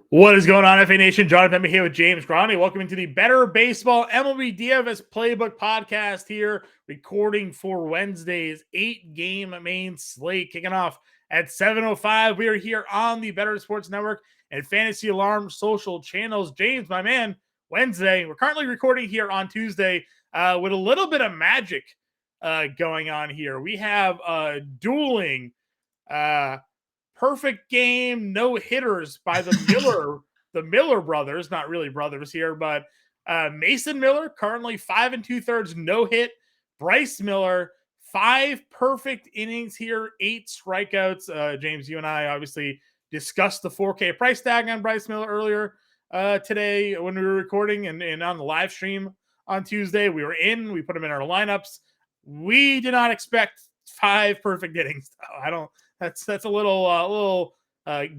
What is going on, FA Nation? Jon Impemba here with James Grande. Welcome into the Better Baseball MLB DFS Playbook podcast here, recording for Wednesday's 8-game main slate, kicking off at 7:05. We are here on the Better Sports Network and Fantasy Alarm social channels. James, my man, Wednesday. We're currently recording here on Tuesday with a little bit of magic going on here. We have dueling perfect game no hitters by the Miller brothers, not really brothers here, but Mason Miller currently 5 2/3 no hit. Bryce Miller 5 perfect innings here, 8 strikeouts. James, you and I obviously discussed the 4K price tag on Bryce Miller earlier today when we were recording and on the live stream on Tuesday. We put him in our lineups. We did not expect 5 perfect innings. I don't. That's a little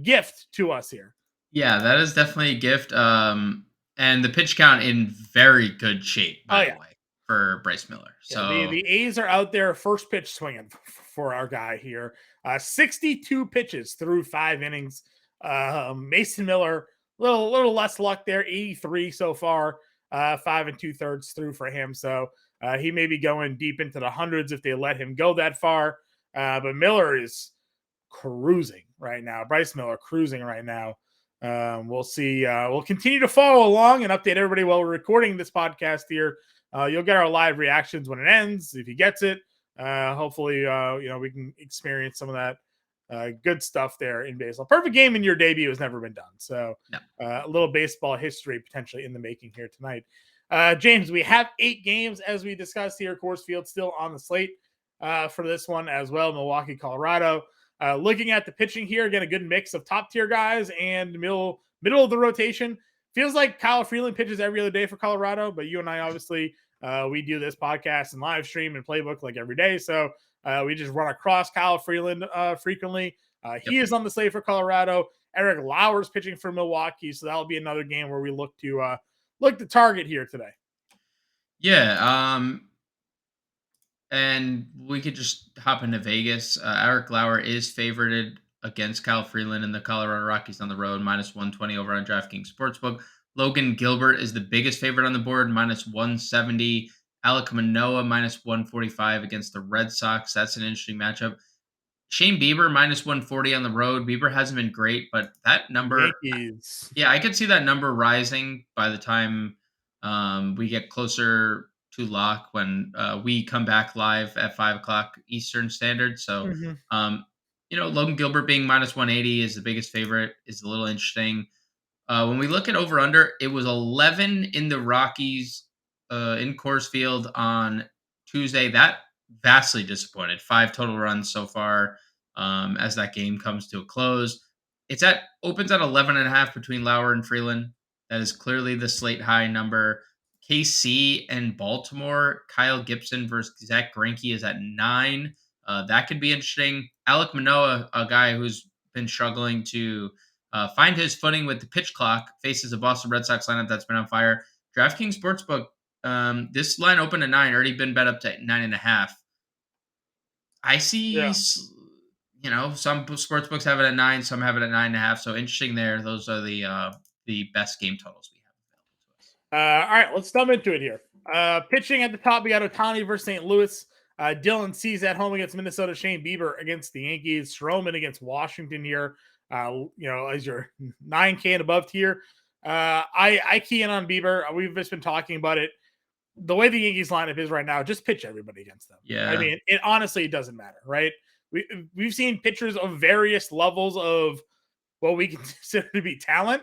gift to us here. Yeah, that is definitely a gift. And the pitch count in very good shape, by the way, for Bryce Miller. So the A's are out there first pitch swinging for our guy here. 62 pitches through 5 innings. Mason Miller, little less luck there, 83 so far. 5 2/3 through for him. So he may be going deep into the hundreds if they let him go that far. But Miller is cruising right now. Bryce Miller cruising right now. We'll see. We'll continue to follow along and update everybody while we're recording this podcast here. You'll get our live reactions when it ends, if he gets it. Hopefully, we can experience some of that good stuff there in baseball. Perfect game in your debut has never been done. So a little baseball history potentially in the making here tonight. James, we have 8 games as we discussed here. Coors Field still on the slate for this one as well. Milwaukee, Colorado. Looking at the pitching here, again, a good mix of top tier guys and middle of the rotation. Feels like Kyle Freeland pitches every other day for Colorado, but you and I obviously we do this podcast and live stream and playbook like every day, so we just run across Kyle Freeland frequently. He is on the slate for Colorado. Eric Lauer's pitching for Milwaukee, so that'll be another game where we look to target here today. Yeah, and we could just hop into Vegas. Eric Lauer is favorited against Kyle Freeland in the Colorado Rockies on the road, -120 over on DraftKings Sportsbook. Logan Gilbert is the biggest favorite on the board, -170. Alek Manoah, -145 against the Red Sox. That's an interesting matchup. Shane Bieber, -140 on the road. Bieber hasn't been great, but that number, Yankees. yeah, I could see that number rising by the time we get closer to lock when we come back live at 5 o'clock Eastern Standard. So, Logan Gilbert being -180 is the biggest favorite is a little interesting. When we look at over under, it was 11 in the Rockies in Coors Field on Tuesday. That vastly disappointed. 5 total runs so far as that game comes to a close. Opens at 11.5 between Lauer and Freeland. That is clearly the slate high number. KC and Baltimore, Kyle Gibson versus Zach Greinke is at 9. That could be interesting. Alek Manoah, a guy who's been struggling to find his footing with the pitch clock, faces a Boston Red Sox lineup that's been on fire. DraftKings Sportsbook, this line opened at 9, already been bet up to 9.5. I see, some sportsbooks have it at 9, some have it at 9.5. So interesting there. Those are the best game totals we have available to us. All right, let's jump into it here. Pitching at the top, we got Ohtani versus St. Louis. Dylan Cease at home against Minnesota. Shane Bieber against the Yankees. Stroman against Washington here. As your 9K and above tier. I key in on Bieber. We've just been talking about it. The way the Yankees lineup is right now, just pitch everybody against them. Yeah. I mean, it honestly doesn't matter, right? We've seen pitchers of various levels of what we consider to be talent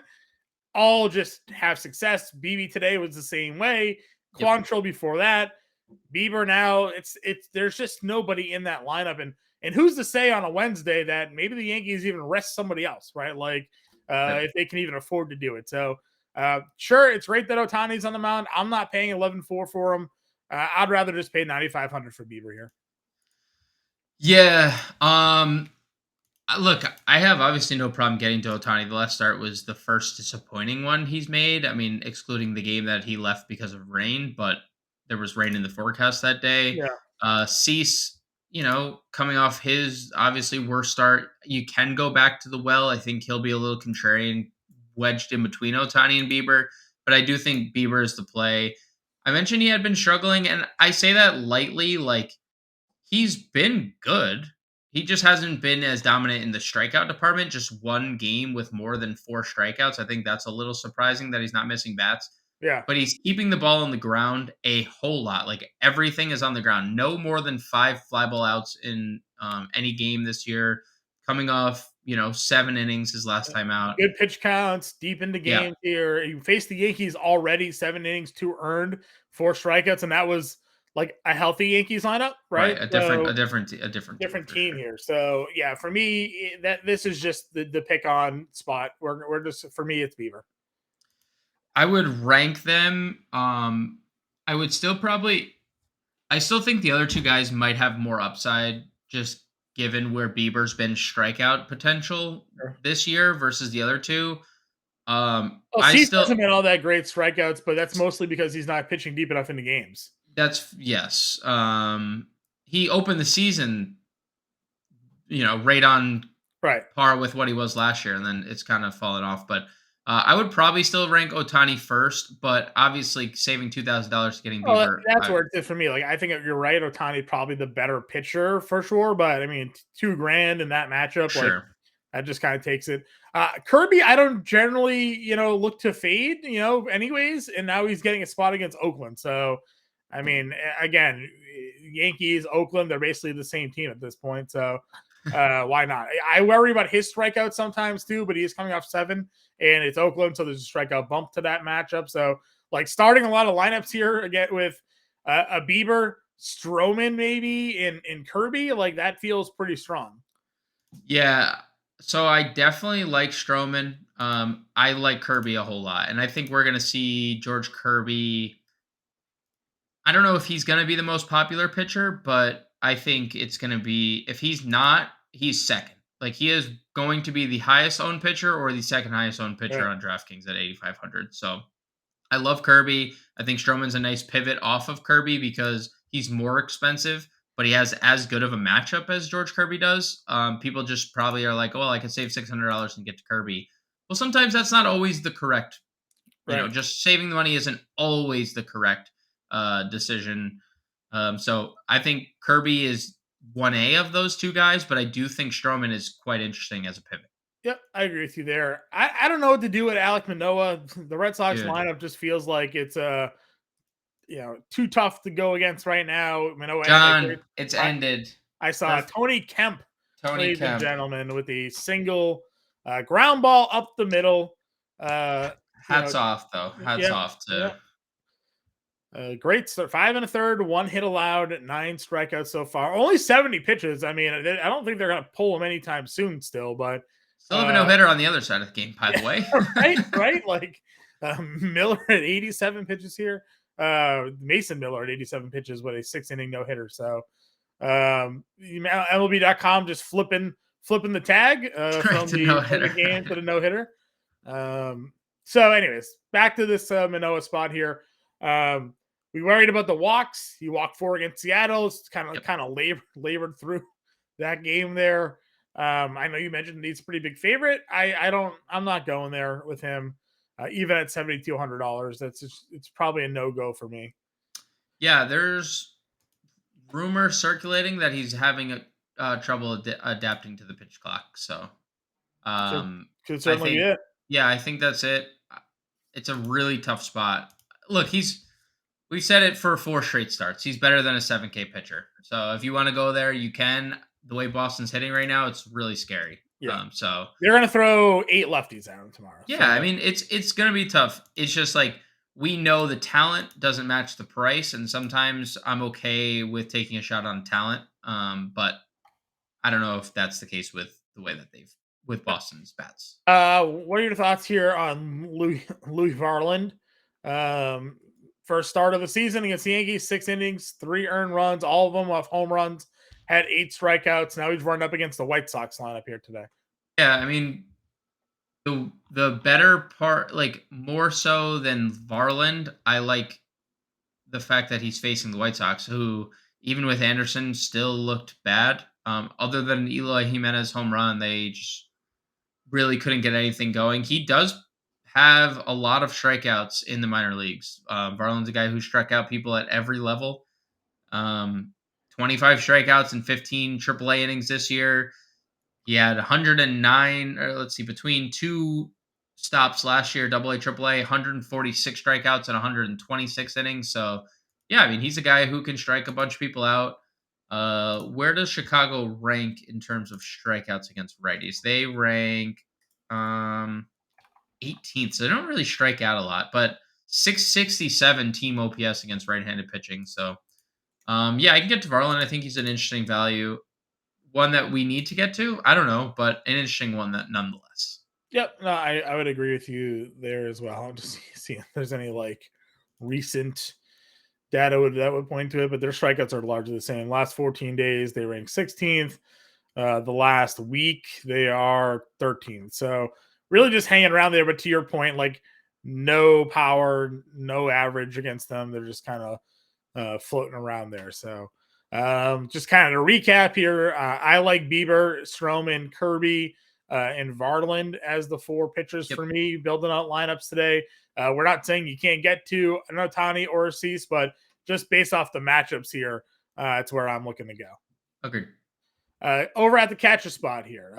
all just have success. BB today was the same way. Quantrill before that. Bieber now, there's just nobody in that lineup. And who's to say on a Wednesday that maybe the Yankees even rest somebody else, right? Like if they can even afford to do it. So sure, it's great that Ohtani's on the mound. I'm not paying 11.4 for him. I'd rather just pay 9,500 for Bieber here. Yeah. Look, I have obviously no problem getting to Ohtani. The last start was the first disappointing one he's made. I mean, excluding the game that he left because of rain, but there was rain in the forecast that day. Cease, coming off his obviously worst start, you can go back to the well. I think he'll be a little contrarian wedged in between Ohtani and Bieber, but I do think Bieber is the play. I mentioned he had been struggling, and I say that lightly. Like, he's been good. He just hasn't been as dominant in the strikeout department. Just one game with more than 4 strikeouts. I think that's a little surprising that he's not missing bats. Yeah. But he's keeping the ball on the ground a whole lot. Like, everything is on the ground. No more than 5 fly ball outs in any game this year. Coming off, 7 innings his last time out. Good pitch counts, deep into Yeah, games here. You faced the Yankees already, 7 innings, 2 earned, 4 strikeouts, and that was like a healthy Yankees lineup, right. right? A different team Different for team sure. here. So yeah, for me, that this is just the pick on spot. We're just for me, it's Beaver. I would rank them. I would still probably. I still think the other two guys might have more upside, just given where Bieber's been strikeout potential Sure. this year versus the other two. Well, I Cease still hasn't been all that great strikeouts, but that's mostly because he's not pitching deep enough into games. that's yes. He opened the season, right on Right. par with what he was last year, and then it's kind of fallen off. But I would probably still rank Otani first, but obviously saving $2,000 getting Oh, Bieber, that's where it's for me. Like, I think you're right. Otani probably the better pitcher for sure, but I mean, 2 grand in that matchup, like sure. that just kind of takes it. Kirby, I don't generally, look to fade, anyways, and now he's getting a spot against Oakland. So, I mean, again, Yankees, Oakland, they're basically the same team at this point. So, why not? I worry about his strikeouts sometimes too, but he is coming off 7, and it's Oakland, so there's a strikeout bump to that matchup. So, like starting a lot of lineups here again with a Bieber, Stroman, maybe in Kirby, like that feels pretty strong. Yeah. So I definitely like Stroman. I like Kirby a whole lot. And I think we're gonna see George Kirby. I don't know if he's gonna be the most popular pitcher, but I think it's gonna be if he's not, he's second. Like, he is going to be the highest owned pitcher or the second highest owned pitcher Yeah. on DraftKings at 8,500. So I love Kirby. I think Stroman's a nice pivot off of Kirby because he's more expensive, but he has as good of a matchup as George Kirby does. People just probably are like, "Well, I could save $600 and get to Kirby." Well, sometimes that's not always the correct. Right. Just saving the money isn't always the correct decision. So I think Kirby is 1A of those two guys, but I do think Stroman is quite interesting as a pivot. Yep, I agree with you there. I don't know what to do with Alec Manoah. The Red Sox Dude, lineup just feels like it's too tough to go against right now. Manoa had that great. John, it's I, ended. I saw Perfect. Tony Kemp, Tony ladies and Kemp. gentlemen, with a single ground ball up the middle. Uh, you know, Hats off, though. Hats yep, off to yep. Great start. 5 1/3, 1 hit allowed, 9 strikeouts so far. Only 70 pitches. I mean, I don't think they're going to pull him anytime soon. Still, but still have a no hitter on the other side of the game, by the way. right, right. Like Miller at 87 pitches here. Mason Miller at 87 pitches with a 6 inning no hitter. So MLB.com just flipping the tag from It's a no the hitter. game to the no hitter. So, anyways, back to this Manoa spot here. We worried about the walks. He walked 4 against Seattle. It's Yep. kind of labored through that game there. I know you mentioned he's a pretty big favorite. I'm not going there with him, even at $7,200. It's probably a no go for me. Yeah, there's rumor circulating that he's having trouble adapting to the pitch clock. So, Could um, could I certainly be think, it. yeah, I think that's it. It's a really tough spot. Look, we've said it for 4 straight starts. He's better than a 7K pitcher. So if you want to go there, you can. The way Boston's hitting right now, it's really scary. Yeah, So they're gonna throw 8 lefties at him tomorrow. yeah, I So mean, it's gonna be tough. It's just like we know the talent doesn't match the price, and sometimes I'm okay with taking a shot on talent. But I don't know if that's the case with the way that they've with Boston's bats. What are your thoughts here on Louis Varland? Um, First start of the season against the Yankees, 6 innings, 3 earned runs, all of them off home runs, had 8 strikeouts. Now he's running up against the White Sox lineup here today. Yeah, I mean, the better part, like more so than Varland, I like the fact that he's facing the White Sox, who even with Anderson still looked bad. Other than Eloy Jimenez home run, they just really couldn't get anything going. He does have a lot of strikeouts in the minor leagues. Varland's a guy who struck out people at every level. Um, 25 strikeouts and 15 AAA innings this year. He had 109, or let's see, between two stops last year, AA, AAA, 146 strikeouts and 126 innings. So, yeah, I mean, he's a guy who can strike a bunch of people out. Where does Chicago rank in terms of strikeouts against righties? They rank 18th, so they don't really strike out a lot, but 667 team OPS against right-handed pitching. So, yeah, I can get to Varland. I think he's an interesting value. One that we need to get to? I don't know, but an interesting one that nonetheless. Yep, no, I would agree with you there as well. I'm just seeing if there's any like recent data that would point to it, but their strikeouts are largely the same. Last 14 days, they rank 16th. The last week, they are 13th. So really just hanging around there. But to your point, like no power, no average against them. They're just kind of floating around there. So just kind of to recap here, I like Bieber, Stroman, Kirby, and Varland as the four pitchers Yep. for me, building out lineups today. We're not saying you can't get to an Ohtani or a Cease, but just based off the matchups here, it's where I'm looking to go. Agreed. Over at the catcher spot here,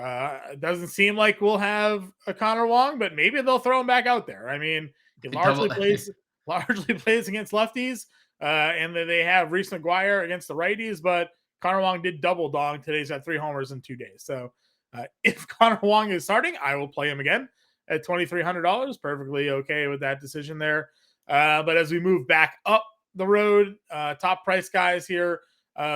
it doesn't seem like we'll have a Connor Wong, but maybe they'll throw him back out there. I mean, he largely Double. plays against lefties, and then they have Reese McGuire against the righties. But Connor Wong did double dong today. He's got 3 homers in 2 days. So if Connor Wong is starting, I will play him again at $2,300. Perfectly okay with that decision there. But as we move back up the road, top price guys here.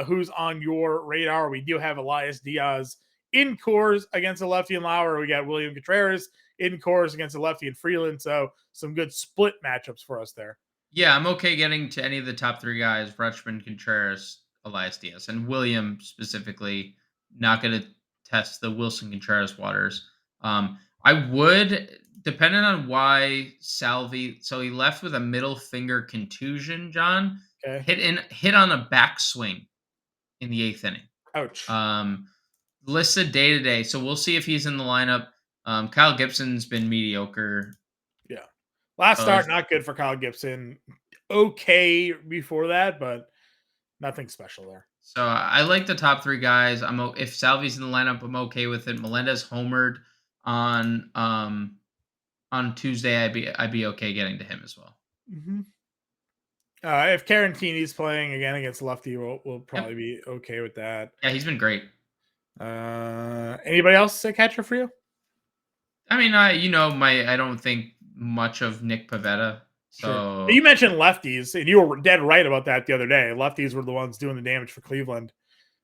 Who's on your radar? We do have Elias Diaz in Coors against a lefty and Lauer. We got William Contreras in Coors against a lefty and Freeland. So some good split matchups for us there. Yeah, I'm okay getting to any of the top 3 guys: Rutschman, Contreras, Elias Diaz, and William specifically. Not going to test the Wilson Contreras waters. I would, depending on why Salvi. So he left with a middle finger contusion. John Okay. hit on a backswing in the 8th inning. Ouch. Listed day to day, so we'll see if he's in the lineup. Kyle Gibson's been mediocre. Yeah. Last start, not good for Kyle Gibson. Okay before that, but nothing special there. So I like the top 3 guys. If Salvi's in the lineup, I'm okay with it. Melendez homered on Tuesday. I'd be okay getting to him as well. Mm-hmm. If Carantini's playing again against lefty, we'll probably be okay with that. Yeah, he's been great. Anybody else a catcher for you? I mean, I don't think much of Nick Pivetta. So sure. You mentioned lefties, and you were dead right about that the other day. Lefties were the ones doing the damage for Cleveland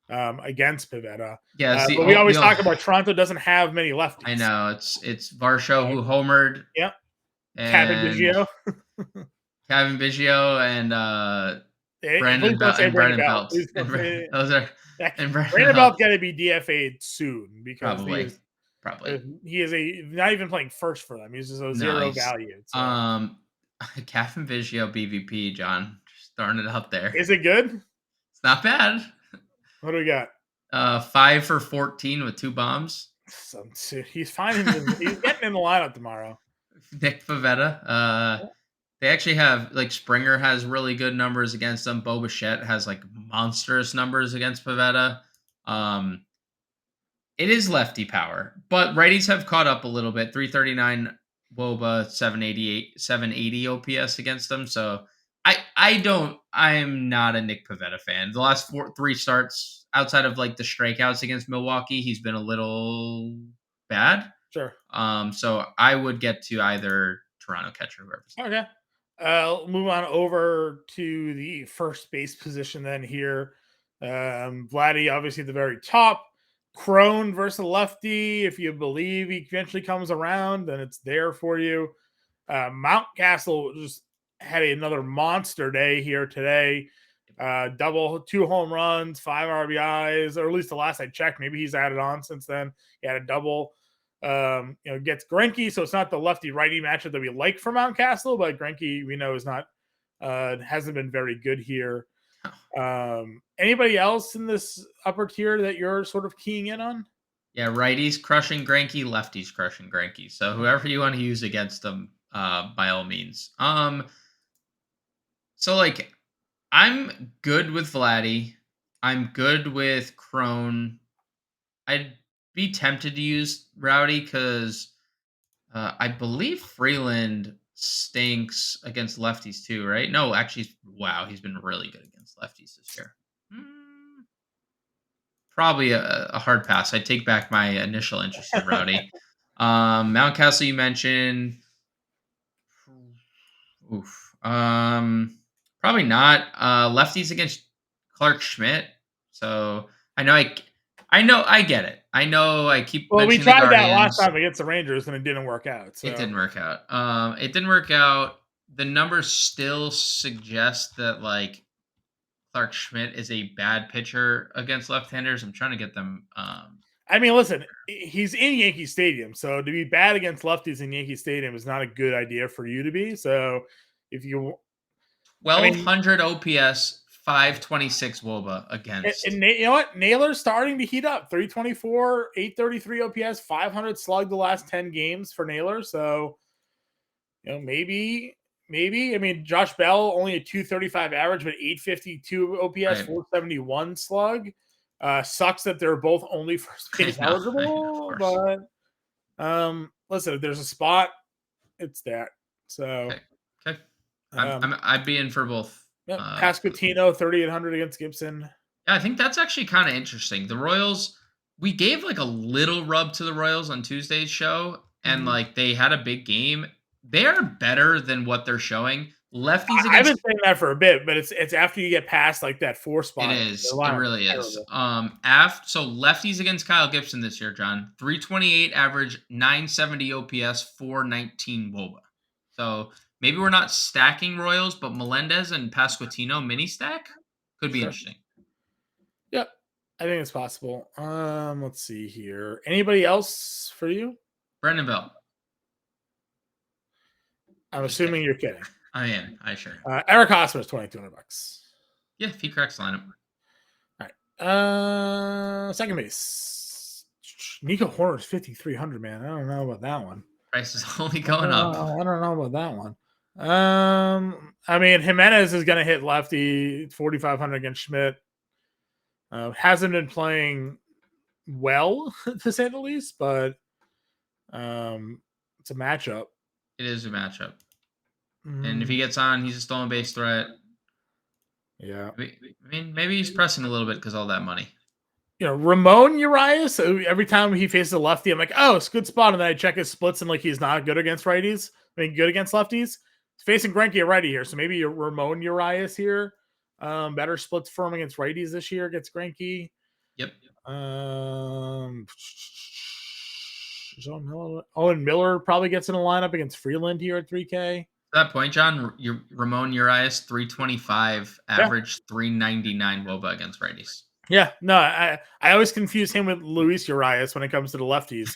against Pivetta. Yeah, but we always talk about Toronto doesn't have many lefties. I know it's Varsho who homered. Yep. Kevin Biggio. Kevin Biggio and Brandon Belt. Brandon Belt's got to be DFA'd soon because probably he is not even playing first for them. He's just a zero value. So. Kevin Biggio BVP, John. Just throwing it out there. Is it good? It's not bad. What do we got? 5 for 14 with 2 bombs. He's fine. He's getting in the lineup tomorrow. Nick Pivetta. They actually have, like, Springer has really good numbers against them. Bo Bichette has, like, monstrous numbers against Pivetta. It is lefty power, but righties have caught up a little bit. 339 Woba, 780 OPS against them. So I'm not a Nick Pivetta fan. The last 3 starts, outside of like the strikeouts against Milwaukee, he's been a little bad. Sure. So I would get to either Toronto catcher, whoever's. Okay. Move on over to the first base position then here. Vladdy obviously at the very top. Crone versus lefty. If you believe he eventually comes around, then it's there for you. Mountcastle just had another monster day here today. 2 home runs, 5 RBIs, or at least the last I checked. Maybe he's added on since then. He had a double. Gets Greinke, so it's not the lefty righty matchup that we like for Mountcastle, but Greinke we know is not hasn't been very good here. Anybody else in this upper tier that you're sort of keying in on? Yeah, righties crushing Greinke, lefties crushing Greinke. So whoever you want to use against them, by all means. So like I'm good with Vladdy. I'm good with Crone. I'd be tempted to use Rowdy because I believe Freeland stinks against lefties too, right? No, actually, wow, he's been really good against lefties this year. Hmm, Probably a hard pass. I take back my initial interest in Rowdy. Mountcastle, you mentioned. Oof. Probably not. Lefties against Clark Schmidt. So I know I get it. I know I keep Well, we mentioning the tried that last Guardians. time against the Rangers and it didn't work out. It So didn't work out. It didn't work out. The numbers still suggest that like Clark Schmidt is a bad pitcher against left-handers. I'm trying to get them. I mean, listen, he's in Yankee Stadium, so to be bad against lefties in Yankee Stadium is not a good idea for you to be. So if you, I mean, 1200 OPS, 526 WOBA against. you know what? Naylor's starting to heat up. 324, 833 OPS, 500 slug the last 10 games for Naylor. So, maybe. I mean, Josh Bell only a 235 average, but 852 OPS, Right. 471 slug. Sucks that they're both only first base I know, of eligible, course. but listen, if there's a spot, it's that. So, Okay. Okay. um, I'd be in for both. yep, Uh, Pasquantino 3,800 against Gibson. yeah, I think that's actually kind of interesting. The Royals, we gave like a little rub to the Royals on Tuesday's show, and Mhm. like they had a big game. They are better than what they're showing. Lefties I've been against. saying that for a bit, but it's after you get past like that four It spot, their is. It lineup is really is. terrible. So lefties against Kyle Gibson this year, John. 328 average, 970 OPS, 419 WOBA. So maybe we're not stacking Royals, but Melendez and Pasquantino mini stack could be Sure. interesting. Yep. I think it's possible. Let's see here. Anybody else for you? Brendan Bell. I'm Just kidding. assuming you're kidding. I am. I sure. Eric Hosmer is $2,200. Yeah, if he corrects the lineup. All right. Second base. Nico Horner's 5,300. Man, I don't know about that one. Price is only going up. I don't know about that one. I mean, Jimenez is going to hit lefty 4,500 against Schmidt. Hasn't been playing well, to say the least, but it's a matchup. It is a matchup. And if he gets on, he's a stolen base threat. Yeah. I mean, maybe he's pressing a little bit because all that money. Ramon Urias, so every time he faces a lefty, I'm like, oh, it's a good spot. And then I check his splits and like he's not good against righties. I mean, good against lefties. He's facing Greinke at righty here. So maybe Ramon Urias here. Better splits for him against righties this year against Greinke. Yep. Owen Miller probably gets in a lineup against Freeland here at 3K. At that point, John, Ramon Urias 325 Yeah. average, 399 WOBA against righties. Yeah, no, I always confuse him with Luis Urias when it comes to the lefties,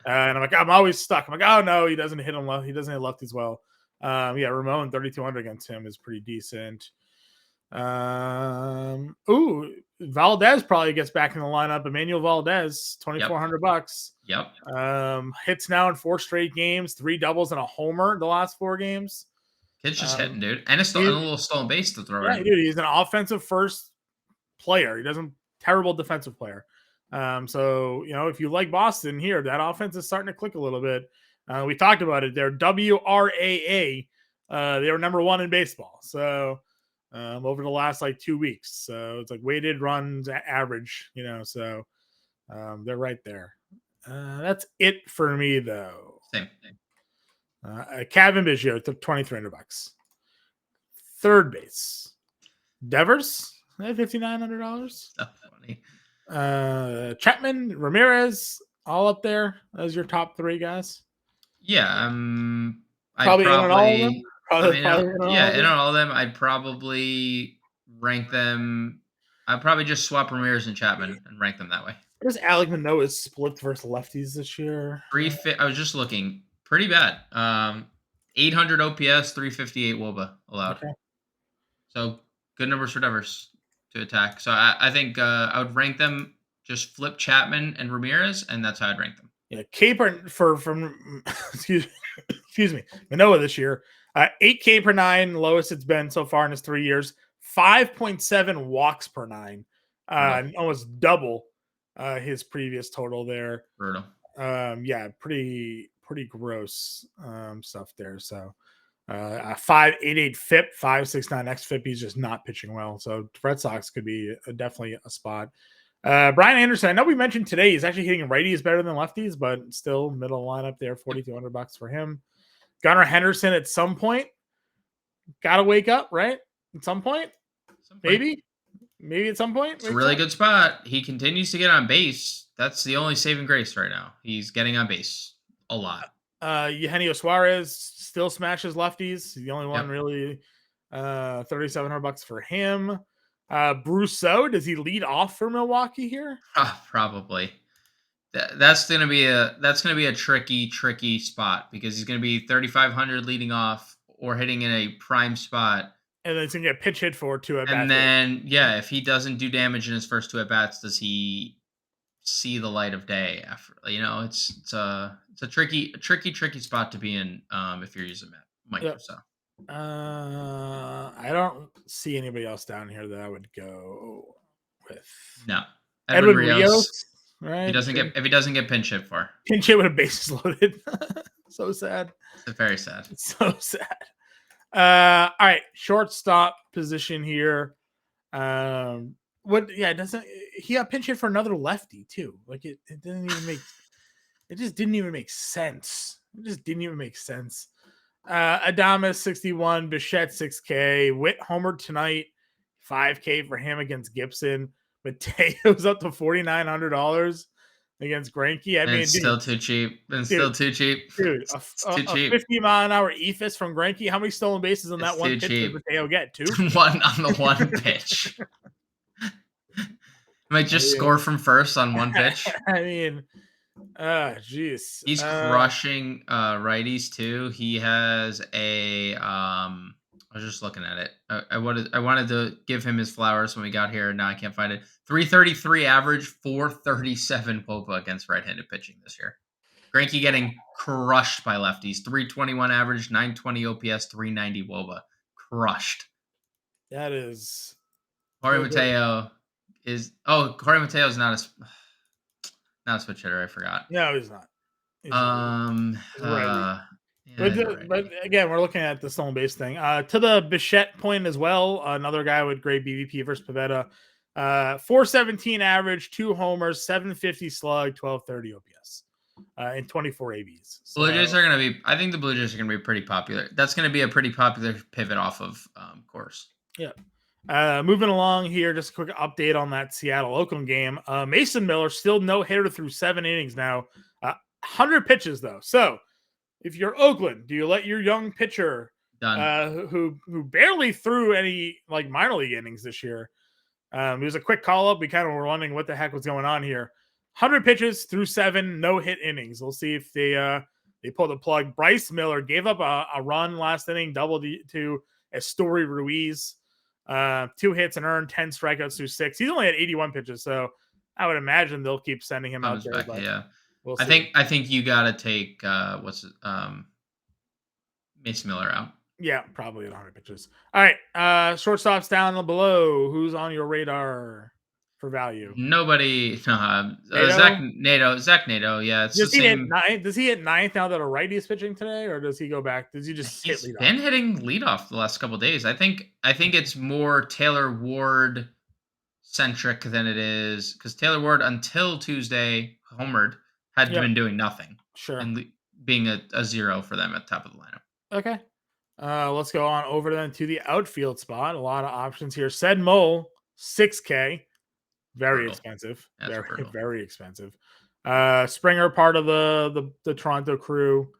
and I'm like, I'm always stuck. I'm like, oh no, he doesn't hit him left. He doesn't hit lefties well. Yeah, Ramon 3,200 against him is pretty decent. Valdez probably gets back in the lineup. Emmanuel Valdez, $2,400. Yep. Hits now in 4 straight games, 3 doubles and a homer the last 4 games. Kid's just hitting, dude, and a little stolen base to throw in. Dude, he's an offensive first player. He doesn't terrible defensive player. So if you like Boston here, that offense is starting to click a little bit. We talked about it. They're WRAA. They were number 1 in baseball. So over the last like 2 weeks. So it's like weighted runs average, so they're right there. That's it for me though. Same. Kevin Biggio, $2,300. Third base. Devers, $5,900. So funny. Chapman, Ramirez, all up there as your top 3 guys. Yeah, Probably in on all of them. In on all of them. I'd probably rank them. I'd probably just swap Ramirez and Chapman and rank them that way. Does Alec Manoah split versus lefties this year? I was just looking. Pretty bad. 800 OPS, 358 WOBA allowed. Okay. So good numbers for Devers to attack. So I think I would rank them, just flip Chapman and Ramirez, and that's how I'd rank them. Yeah, Capron from excuse me, excuse me, Manoah this year. 8K per nine, lowest it's been so far in his 3 years. 5.7 walks per nine, almost double his previous total there. Brutal. Yeah, pretty gross stuff there. So 5.88 FIP, 5.69 xFIP. He's just not pitching well. So Red Sox could be definitely a spot. Brian Anderson, I know we mentioned today he's actually hitting righties better than lefties, but still middle lineup there, $4,200 for him. Gunnar Henderson at some point got to wake up, right? At some point, maybe at some point. It's a really good spot. He continues to get on base. That's the only saving grace right now. He's getting on base a lot. Eugenio Suarez still smashes lefties. He's the only one really. $3,700 for him. Brousseau, does he lead off for Milwaukee here? Probably. That's gonna be a tricky spot because he's gonna be 3,500 leading off or hitting in a prime spot. And then it's gonna get pitch hit for 2 at bats. And then if he doesn't do damage in his first 2 at bats, does he see the light of day after? It's a tricky spot to be in if you're using Mike Brousseau. I don't see anybody else down here that I would go with. No. Edwin Rios, right? If he doesn't get pinch hit for. Pinch hit with a bases loaded. So sad. It's very sad. It's so sad. All right, shortstop position here. Doesn't he got pinch hit for another lefty too? Like it didn't even make it just didn't even make sense. It just didn't even make sense. Adames 61, Bichette 6K, Witt homered tonight, 5K for him against Gibson. Mateo's up to $4,900 against Greinke. I mean, it's still too cheap. Still too cheap. Dude, a 50-mile-an-hour ephus from Greinke. How many stolen bases on that one pitch did Mateo get? 2? One on the one pitch. Might just score from first on one pitch. I mean, jeez. He's crushing righties too. He has a I was just looking at it. I wanted to give him his flowers when we got here. Now I can't find it. 333 average, 437 WOBA against right-handed pitching this year. Greinke getting crushed by lefties. 321 average, 920 OPS, 390 WOBA. Crushed. That is. Jorge Mateo is. Oh, Jorge Mateo is not a switch hitter. I forgot. No, he's not. But again, we're looking at the stolen base thing. To the Bichette point as well, another guy with great BVP versus Pivetta. 417 average, 2 homers, 750 slug, 1230 OPS, and 24 ABs. So, Blue Jays are going to be. I think the Blue Jays are going to be pretty popular. That's going to be a pretty popular pivot off of course. Yeah. Moving along here, just a quick update on that Seattle-Oakland game. Mason Miller still no hitter through 7 innings now. 100 pitches though. So if you're Oakland, do you let your young pitcher who barely threw any like minor league innings this year? It was a quick call up. We kind of were wondering what the heck was going on here. 100 pitches through 7 no hit innings. We'll see if they pull the plug. Bryce Miller gave up a run last inning, doubled to Estory Ruiz. 2 hits and earned 10 strikeouts through 6. He's only at 81 pitches, so I would imagine they'll keep sending him out there. Yeah, we'll see. I think you got to take Mason Miller out. Yeah, probably at 100 pitches. All right, shortstops down below. Who's on your radar for value? Nobody. Zach Nato. Yeah, it's does he hit 9th? Does he hit 9th now that a righty is pitching today, or does he go back? Does he just hit leadoff? He's been hitting leadoff the last couple of days. I think it's more Taylor Ward centric than it is because Taylor Ward until Tuesday homered had been doing nothing. Sure, and being a 0 for them at the top of the lineup. Okay. Let's go on over then to the outfield spot. A lot of options here. Said Mole, 6K. Very expensive. Very expensive. Springer, part of the Toronto crew.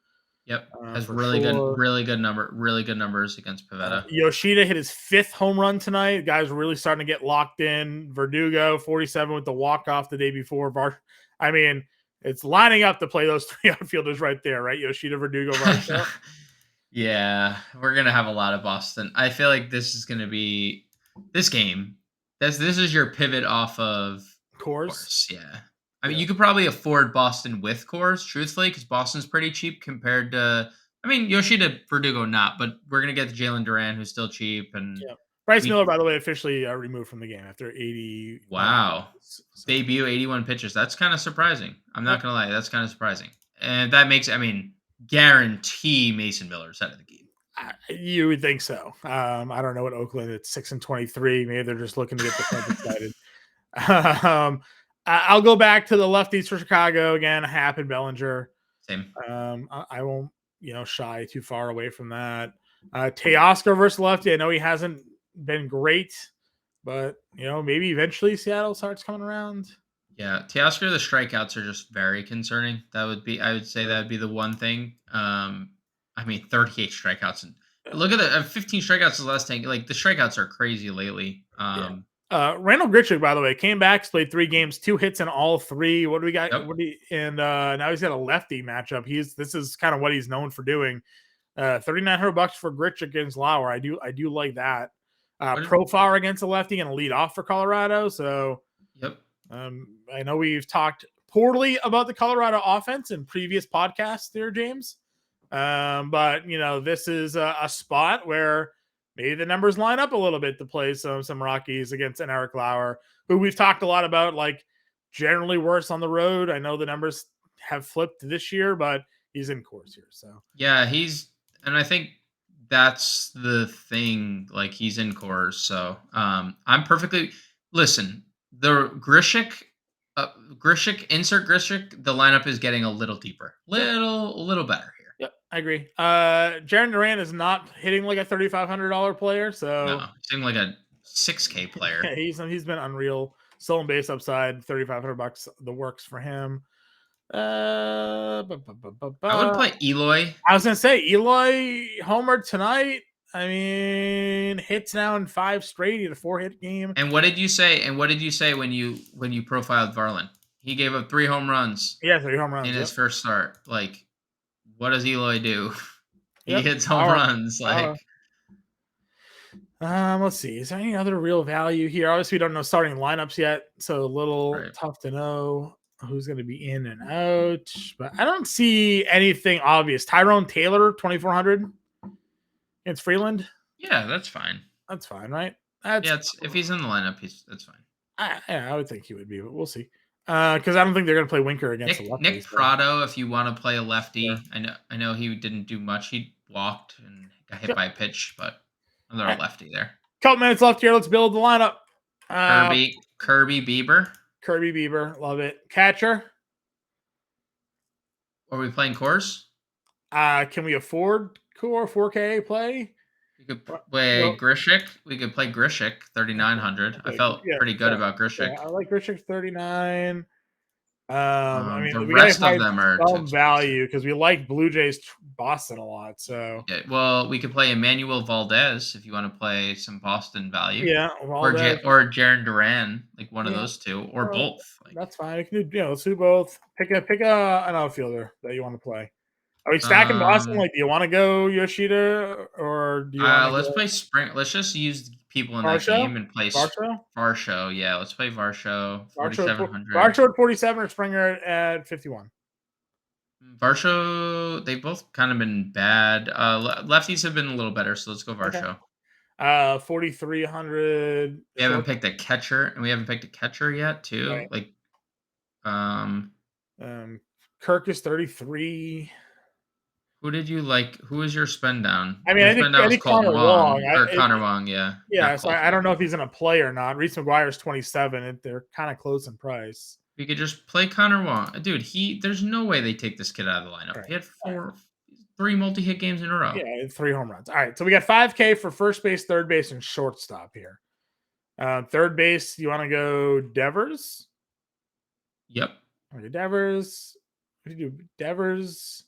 Yep. Has really good numbers against Pivetta. Yoshida hit his 5th home run tonight. Guys really starting to get locked in. Verdugo, 47 with the walk-off the day before. I mean, it's lining up to play those 3 outfielders right there, right? Yoshida, Verdugo, Varsho. Yeah, we're gonna have a lot of Boston. I feel like this is gonna be this game. This is your pivot off of Coors. Yeah, I mean you could probably afford Boston with Coors, truthfully, because Boston's pretty cheap compared to I mean, Yoshida Verdugo not, but we're gonna get Jalen Duran, who's still cheap, and Yeah. Bryce Miller, by the way, officially removed from the game after 81 wow, pitches. So, debut 81 pitches. That's kind of surprising. I'm yep. not gonna lie, that's kind of surprising, and that makes, I mean, guarantee Mason Miller's out of the game. You would think so. I don't know what Oakland at 6-23. Maybe they're just looking to get the fans excited. I'll go back to the lefties for Chicago again. Happ and Bellinger. Same. I won't, shy too far away from that. Teoscar versus lefty. I know he hasn't been great, but maybe eventually Seattle starts coming around. Yeah, Teoscar, the strikeouts are just very concerning. I would say that would be the one thing. I mean, 38 strikeouts, and look at the 15 strikeouts is last thing. Like the strikeouts are crazy lately. Yeah. Randall Grichuk, by the way, came back, played 3 games, 2 hits in all 3. What do we got? Yep. And now he's got a lefty matchup. This is kind of what he's known for doing. $3,900 for Grichuk against Lauer. I do like that. Profile against a lefty and a lead off for Colorado. So yep. I know we've talked poorly about the Colorado offense in previous podcasts there, James. But this is a spot where maybe the numbers line up a little bit to play some Rockies against an Eric Lauer, who we've talked a lot about, like generally worse on the road. I know the numbers have flipped this year, but he's in course here. So yeah, and I think that's the thing. Like he's in cores, so I'm perfectly listen. The Grishik, insert Grishik. The lineup is getting a little deeper, a little better here. Yep, I agree. Jaron Duran is not hitting like a $3,500 player, so no, he's hitting like a $6K player. Yeah, he's been unreal. Stolen base upside, $3,500. The works for him. I would play Eloy. I was gonna say Eloy homer tonight. I mean, hits now in 5 straight. He had a 4-hit game. And what did you say? And what did you say when you profiled Varland? He gave up 3 home runs. Yeah, 3 home runs in his first start. Like, what does Eloy do? He hits home Power. runs. Like, let's see. Is there any other real value here? Obviously, we don't know starting lineups yet, so a little tough to know who's going to be in and out. But I don't see anything obvious. Tyrone Taylor, 2,400 against Freeland. Yeah, that's fine. That's fine, right? If he's in the lineup, that's fine. I would think he would be, but we'll see. Because I don't think they're going to play Winker against the lefty. Nick Prado, if you want to play a lefty, I know he didn't do much. He walked and got hit by a pitch, but another lefty there. Couple minutes left here. Let's build the lineup. Kirby Bieber. Kirby Bieber, love it. Catcher. Are we playing cores? Can we afford core 4K play? We could play Grishik. We could play Grishik, 3,900. I felt pretty good about Grishik. Yeah, I like Grishik 39. I mean, the rest of them are some value because we like Blue Jays Boston a lot. So well, we could play Emmanuel Valdez if you want to play some Boston value. Yeah, or Jaron Duran, like one of those two, or both. Like, that's fine. We can do let's do both. Pick an outfielder that you want to play. Are we stacking Boston? Like, do you want to go Yoshida or do you want let's play Spring? Let's just use people in that game and play Varsho. Yeah, let's play Varsho. 4,700. Varsho at 47 or Springer at 51. Varsho, they've both kind of been bad. Lefties have been a little better, so let's go Varsho. 4,300. We haven't picked a catcher, and we haven't picked a catcher yet, too. Right. Like, Kirk is 33. Who did you like? Who was your spend down? I mean, I think Connor Wong. Connor Wong, yeah. Yeah, so I don't know if he's in a play or not. Reese McGuire's 27. They're kind of close in price. We could just play Connor Wong. Dude, there's no way they take this kid out of the lineup. Right. He had 3 multi-hit games in a row. Yeah, 3 home runs. All right, so we got 5K for first base, third base, and shortstop here. Third base, you want to go Devers? Yep. Okay, Devers. What do you do? Devers.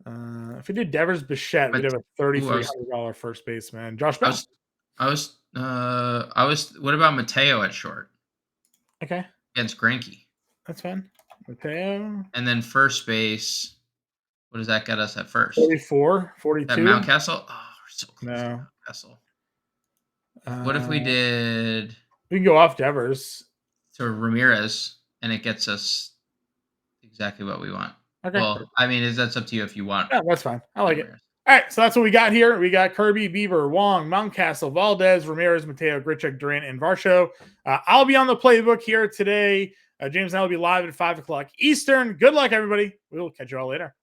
If we did Devers Bichette, we'd have a $3,300 first baseman. Josh Bell. I was. What about Mateo at short? Okay. Against Greinke. That's fine. Mateo. And then first base. What does that get us at first? 44, 42. At Mountcastle? Oh, we're so close to Mountcastle. What if we did? We can go off Devers. To Ramirez, and it gets us exactly what we want. Okay. Well, I mean, that's up to you if you want. Yeah, that's fine. I like it. All right, so that's what we got here. We got Kirby, Bieber, Wong, Mountcastle, Valdez, Ramirez, Mateo, Grichuk, Durant, and Varsho. I'll be on the playbook here today. James and I will be live at 5 o'clock Eastern. Good luck, everybody. We will catch you all later.